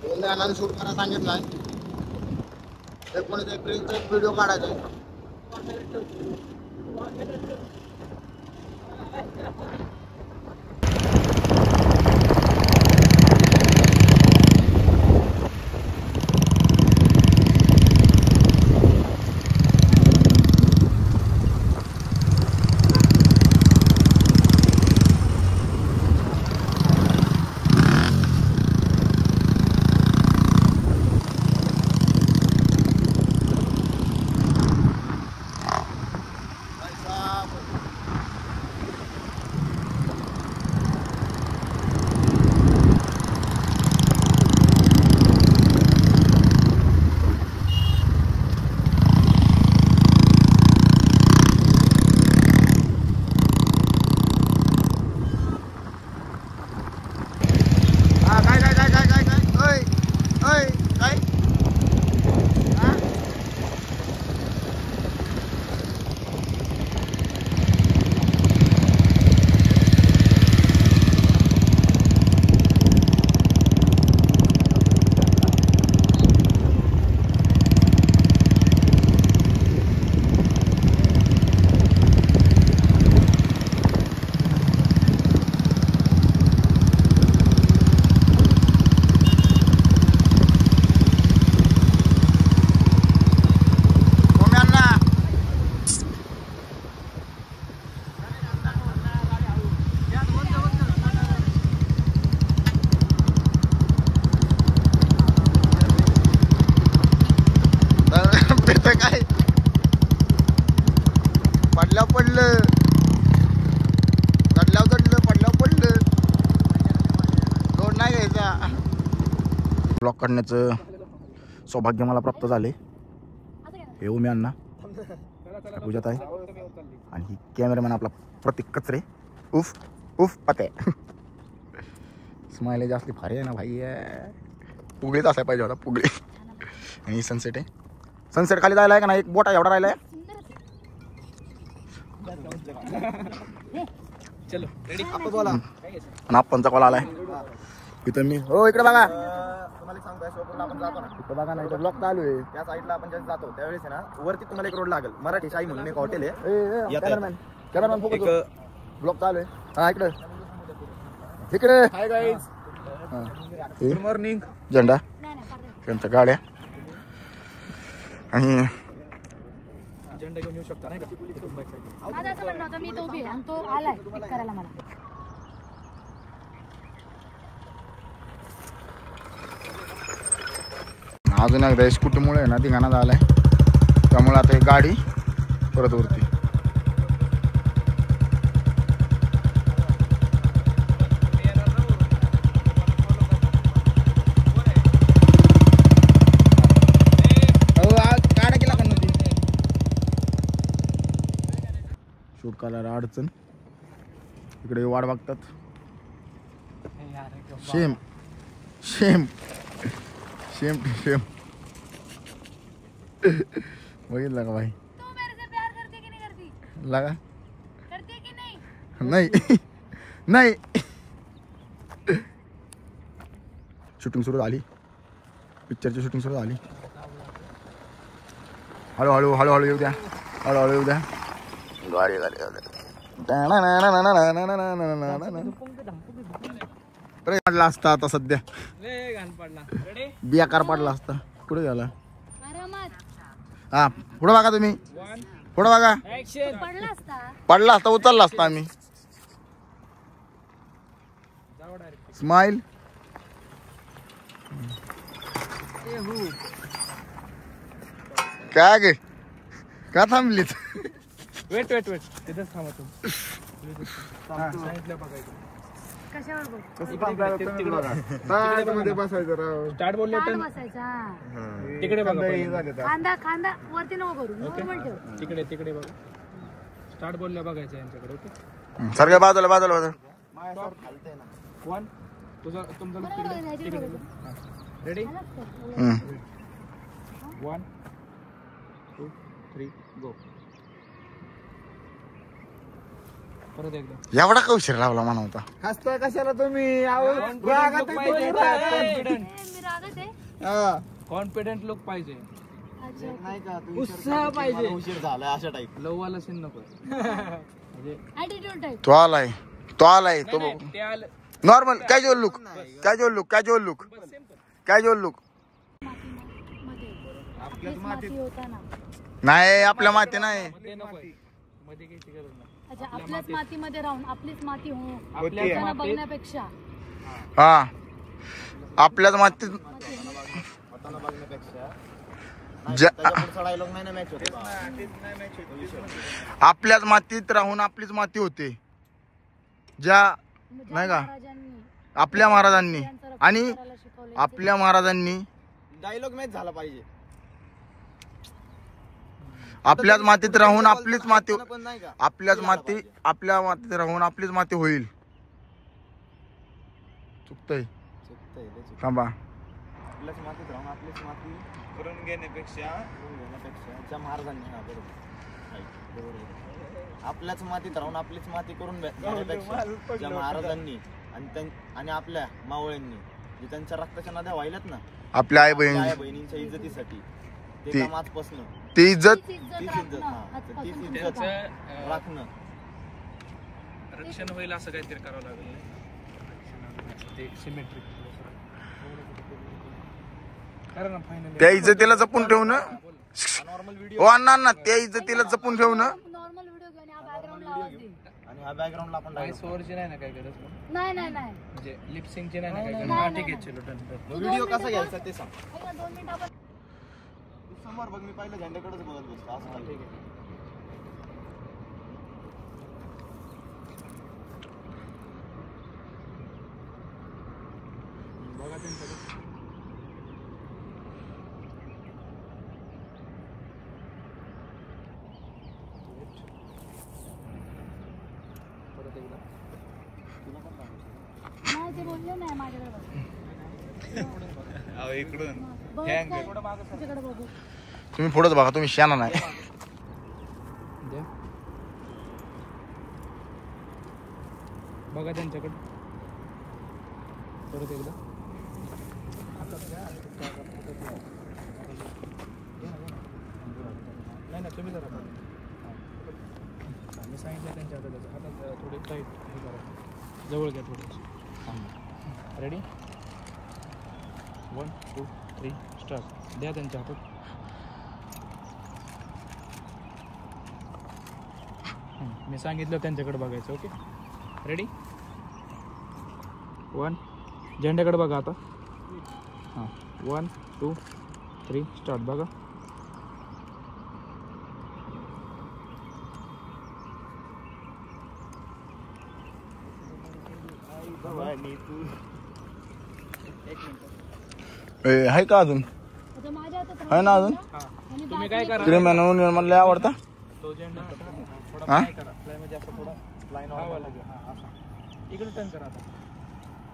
Shoot करायला सांगितलाय. एकोणीस एप्रिलचा एक व्हिडिओ काढायचा आहे. ब्लॉग काढण्याचं सौभाग्य मला प्राप्त झाले. हे ओमी अण्णा, पूजात आहे आणि ही कॅमेरामॅन आपला प्रतीक कचरे उफ उफ पते. स्माइलेज असली भारी आहे ना भाई. पुगळीच असायला पाहिजे होता, पुगळी. आणि सनसेट आहे. सनसेट खाली जायला आहे का नाही? एक बोटा एवढा राहिलाय. चलो रेडी. आपणचा कॉल आलाय इथं. मी हो इकडे बघा. तुम्हाला सांगतो शोपूरला आपण जातो ना, इथं बघा ना, इथं ब्लॉक चालू आहे. त्या साईडला आपण जेव्हा जातो त्यावेळेस आहे ना, वरती तुम्हाला एक रोड लागेल, मराठी शाही म्हणून एक हॉटेल आहे. कॅमेरामॅन फोकस, ब्लॉक चालू आहे. हा इकडे इकडे. Hi guys, good morning. झेंडा त्यांच्या गाड्या आणि झेंडा घेऊन येऊ शकता नाही का? माझं असं म्हणणं होतं, मी तो उभी आहे आणि तो आलाय पिक करायला मला. अजून एकदा स्कूटीमुळे ना धिंगाणा झालाय, त्यामुळे आता ही गाडी परत वरती. शूट करायला अडचण. इकडे वाट बघतात. शेम शेम शेम शेम. बघितलं का भाई? तू मेरे से प्यार करती की नहीं करती? लगा करती की नहीं? नाही नाही. शूटिंग सुरू झाली, पिक्चरची शूटिंग सुरू झाली. हळूहळू हळूहळू येऊ द्या, हळूहळू येऊ द्या. गाडी गाडी पडला असता आता सध्या, बियाकार पडला असता. कुठे गेला? हा पुढे बघा तुम्ही, पुढे बघा. पडला असता, उचलला असता आम्ही. स्माइल. काय गे का थांबलीच? वेट वेट वेट, तिथेच थांबा तुम्ही. सांगितलं बघायचं. कशावर बोल? स्टार्ट बोलले तर बसायचा. तिकडे बघा, खांदा खांदा वरती नको करू, नॉर्मल ठेव. तिकडे तिकडे बघा. स्टार्ट बोलल्या बघायचं यांच्याकडे. ओके सर काय बाजूला बाजूला बाजूला. वन तुझा तुमचा तिकडे. रेडी? 1 2 3 गो. परत एकदा. एवढा का उशीर लावला म्हणा होता? हसता कशाला तुम्ही? मी रागात कॉन्फिडेंट लुक पाहिजे. अच्छा नाही का तू उत्साह पाहिजे. उशीर झाला अशा टाईप. लववाला सीन नको. म्हणजे ऍटिट्यूड टाइप. तो आलाय तो नाही, ते आलं नॉर्मल कॅज्युअल लुक आपलीच माती होता ना. नाही आपल्या माती नाही. मध्ये नको. मध्ये घ्यायची गरज नाही. अच्छा आपल्याच मातीमध्ये राहून आपलीच माती हो आपल्या त्यांना मातीत बघण्यापेक्षा हा आपल्याच मातीत होताना बघण्यापेक्षा ज्या- त्याच्या पुढचा डायलॉग नाही ना मॅच होते. आपल्याच मातीत राहून आपलीच माती होते. ज्या नाही का महाराजांनी आपल्या महाराजांनी त्यांचं रक्षण आणि करायला शिकवलंय. आपल्या महाराजांनी डायलॉग मॅच झाला पाहिजे. आपल्याच मातीत राहून आपलीच माती पण नाही का आपल्या मातीत राहून आपलीच माती होईल. चुकतंय चुकतंय, लय चुकतंय. थांबा. आपल्याच मातीत राहून आपलीच माती करून घेण्यापेक्षा ज्या महाराजांनी हा बरोबर आपल्याच मातीत राहून आपलीच माती करून घेण्यापेक्षा ज्या महाराजांनी आणि आपल्या मावळ्यांनी जे त्यांच्या रक्ताच्या नद्या वाहिल्यात ना आपल्या आई आपल्या बहिणी बहिणींच्या इज्जतीसाठी ते ती- काम आजपासून ती इज्जत तीच इज्जत तीच राखणं इज्जत हा आजपासून तीच सुरू इज्जत करा. राखणं रक्षण होईल असं काहीतरी करावं लागेल. ते सिमेट्रिक करा ना फायनल. त्या इज्जतीला जपून ठेवणं नॉर्मल व्हिडिओ ओ अण्णा त्या इज्जतीला जपून ठेवणं नॉर्मल व्हिडिओ घेऊन या बॅकग्राऊंडला आवाज देईल. आणि ह्या बॅकग्राऊंडला आपण व्हॉइस ओव्हरची नाही ना काय गरज. नाही म्हणजे लिपसिंगची नाही ना काय गरज. नाही, हा नाही, ठीक आहे चलो डन. व्हिडिओ कसा घ्यायचा ते सांग. ऐक ना, 2 मिनिटं आपण तू समोर बघ मी पहिलं झेंड्याकडेच बघत बसतो असं नाही. ठीक आहे. बघा त्यांच्याकडे. परत एकदा. नाही ते बोलले नाही माझ्याकडे बघ. इकडून बघ काय? तुझ्याकडे बघू. तुम्ही पुढेच बघा तुम्ही शाना नाही. द्या. बघा त्यांच्याकडे परत एकदा. नाही ना तुम्ही जरा बघा. मी सांगितलं त्यांच्या हातात थोडे टाईट हे करा. जवळ घ्या थोडं. Ready 1 2 3 start. द्या त्यांच्या हातात. मी सांगितलं त्यांच्याकडे बघायचं. ओके रेडी 1 झेंड्याकडे बघा आता. हां 1 2 3 स्टार्ट. बघा आहे का अजून आता माझ्या हातात आहे ना अजून हां आणि तुम्ही काय करा. क्रीम मला आवडता. तो झेंडा थोडा हा? फ्लाय करा. फ्लाय म्हणजे असं थोडा लाईन व्हावं लागेल. हां असं इकडे टर्न करा आता.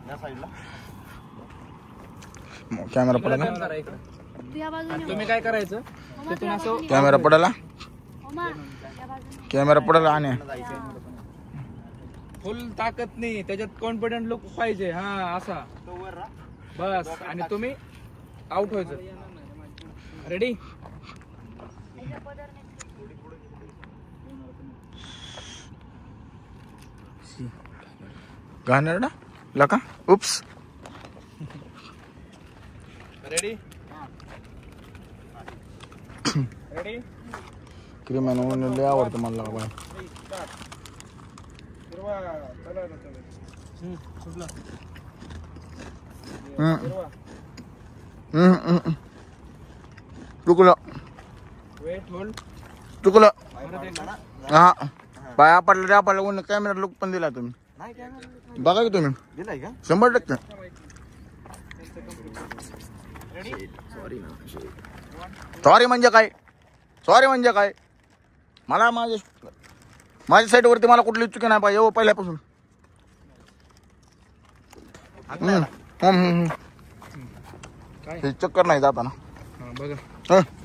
या साईडला कॅमेरा इकडे पडायला turn करा इकडे. तू या बाजूने तुम्ही काय करायचं तिथून असं कॅमेरा पडायला ओमा या बाजूने कॅमेरा पडायला आणि फुल ताकद नाही त्याच्यात कॉन्फिडंट लुक पाहिजे. हा असा बस. आणि तुम्ही आउट व्हायचं. रेडी याच्या पदरने गाणं लका उप्स. रेडी रेडी क्रीम लय आवडतं मला बाय. सुटला. चुकलं वेट होल्ड. चुकलं. परत एकदा. हा पाया पडलं त्या पडलं कॅमेरा लुक पण दिला तुम्ही. नाही काय बघा की तुम्ही दिलाय का 100%. सॉरी म्हणजे काय मला माझ्या साईड वरती मला कुठली चुकी नाही पाहिजे पहिल्यापासून. काय हे चक्कर नाही जाताना. हा बघा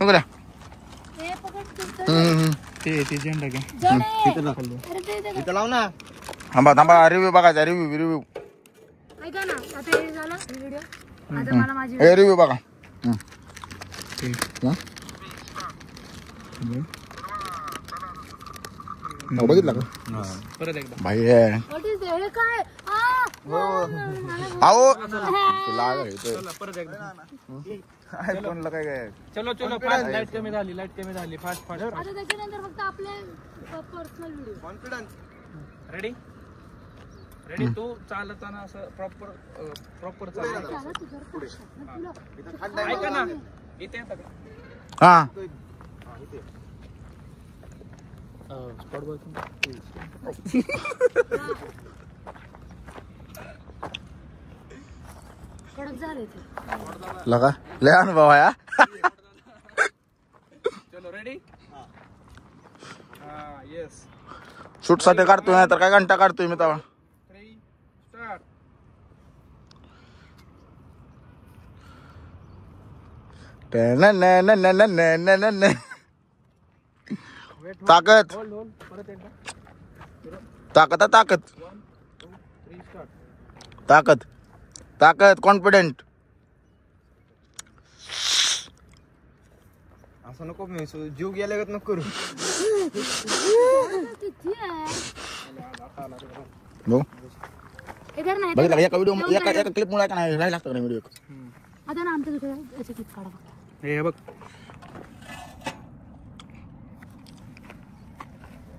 बघा हे पकड तू ते झेंडा घ्या. जणे अरे ते इथं लाव ना थांबा रिव्ह्यू बघायचा रिव्ह्यू ऐका ना आता हे झालं व्हिडिओ. आता मला माझी रिव्ह्यू बघा. बघितलं का परत एकदा भाई What is हे काय आओ चला परत एकदा आयफोनला काय काय चलो चलो फास्ट लाईट कमी झाली फास्ट फास्ट आता त्याच्यानंतर फक्त आपले personal video confidence ready ready तू चालताना असं प्रॉपर चाल ऐका ना इथे येतं का हा स्पॉट बघ कडक झाले ते लगा लय अनुभव आहे हा. चलो रेडी हा येस शूट साठी काढतोय नाही तर काय घंटा काढतोय मी तेव्हा 3 स्टार्ट ताकद होल्ड होल्ड परत एकदा ताकद आहे, ताकद 1 2 3 स्टार्ट ताकद ताकद कॉन्फिडेंट असं नको मी जीव गेल्यागत नको करू किती आहे भाऊ इधर नाही बघितलं का? एका व्हिडिओ एका क्लिप मुळे का नाही राहिला असतं व्हिडिओ आता ना आमच्या दुसऱ्या याचे क्लिप काढा फक्त. हे बघ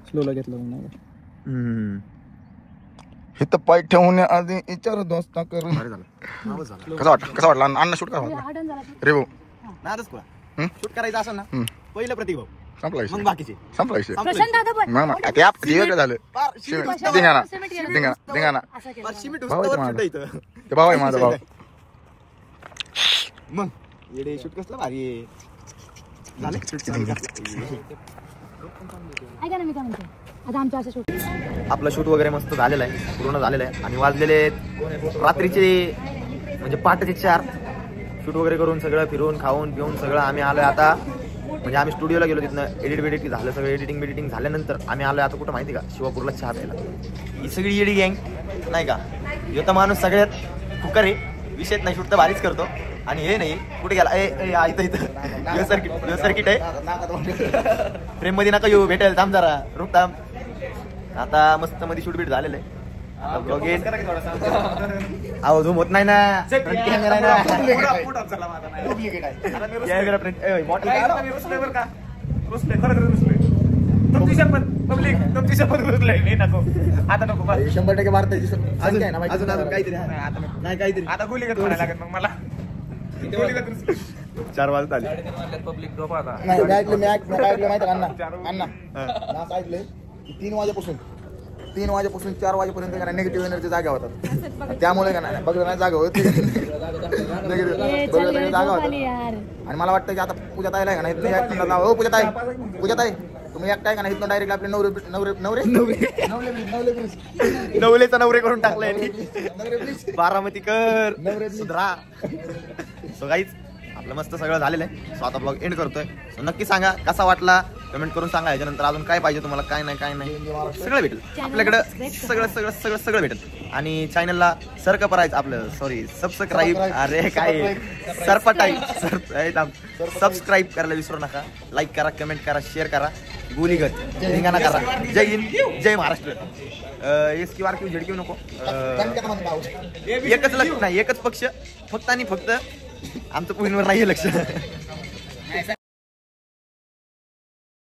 स्लोला घेतलं नाही इथं पाय ठेवण्याआधी विचार दोस्त कर कसा वाटला अन्न शूट करा हे आडन झाला की रे भाऊ नादच कुळा शूट करायचं असेल ना पहिलं प्रतीक भाऊ संपला मग विषय बाकीचे संपला विषय प्रशांत दादा पण मग ते आप ते वेगळं झालं धिंगाणा धिंगाणा असं केलं सिमेंट भाऊ आहे उस्तावर माझा. शूट इथं ते भाऊ आहे माझा भाऊ मग येडे शूट कसलं भारी आहे झालं ऐका ना मी काय म्हणते आता आमचं असं शूट आपलं शूट वगैरे मस्त झालेलं आहे पूर्ण झालेलं आहे आणि वाजलेले रात्रीचे म्हणजे पहाटेचे 4 शूट वगैरे करून सगळं फिरून खाऊन पिऊन सगळं आम्ही आलोय आता म्हणजे आम्ही स्टुडिओला गेलो तिथनं एडिट झालं सगळं एडिटिंग झाल्यानंतर आम्ही आलोय आता कुठं माहिती का शिवापूरला चहा प्यायला ही सगळी येडी गँग नाही का ह्यो तर माणूस सगळ्यात फुकर आहे विषयच नाही शूट तर भारीच करतो आणि हे नाही कुठे गेला इथं ह्यो सर्किट आहे फ्रेम मध्ये नका येऊ भेटेल थांब जरा रुक थांब आता मस्त मध्ये शूट बीट झालेलं आहे आवाज होत नाही ना कॅमेरा तुमची शपथ नको आता नको 100% भारताची संख्या आहे ना अजून काहीतरी नाही काहीतरी आता गोली लागत मग मला 4 वाजता आले पब्लिक झोपा आता नाही मी ऐकलं माहिती का अण्णा असं ऐकलंय 3 वाजेपासून 4 वाजेपर्यंत निगेटिव्ह एनर्जी जागा होतात त्यामुळे का नाही बघलं नाही जागा होत निगेटिव्ह जागा होतात यार आणि मला वाटतं की आता पूजा ताईला का नाही हो पूजा ताई तुम्ही एकटाय का नाही इथनं डायरेक्ट आपले नवलेचा नवरे करून टाकलाय बारामतीकर सुधरा सो गाईज आपलं मस्त सगळं झालेलं आहे सो आता ब्लॉग एंड करतोय सो नक्की सांगा कसा वाटला कमेंट करून सांगा याच्यानंतर अजून काय पाहिजे तुम्हाला काय नाही सगळं भेटेल आपल्याकडं सगळं भेटेल आणि चॅनलला सर्क करायचं आपलं सॉरी सबस्क्राईब अरे काय सबस्क्राईब करायला विसरू नका लाईक करा कमेंट करा शेअर करा गुलीगत धिंगाणा करा जय हिंद जय महाराष्ट्र एसक्यू आर क्यू झेडक्यू नको एकच पक्ष फक्त आणि फक्त आमचं पुढींवर नाही लक्ष